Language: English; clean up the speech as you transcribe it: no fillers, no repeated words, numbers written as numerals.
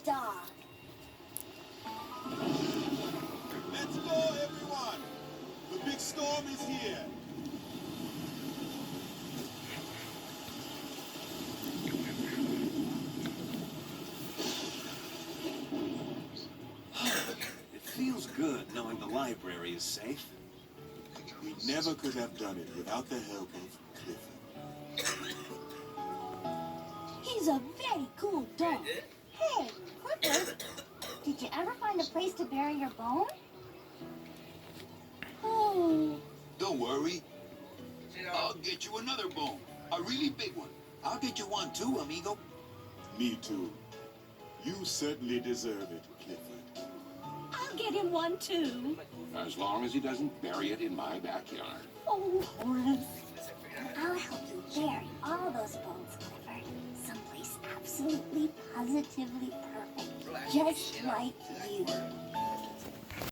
dog. Let's go, everyone! The big storm is here! It feels good knowing the library is safe. We never could have done it without the help of Clifford. He's a very cool dog. Hey, Clifford, did you ever find a place to bury your bone? Oh. Don't worry. I'll get you another bone. A really big one. I'll get you one too, amigo. Me too. You certainly deserve it, Clifford. I'll get him one too. As long as he doesn't bury it in my backyard. Oh, Horace. I'll help you bury all those bones, Clifford. Someplace absolutely, positively perfect. Just like you.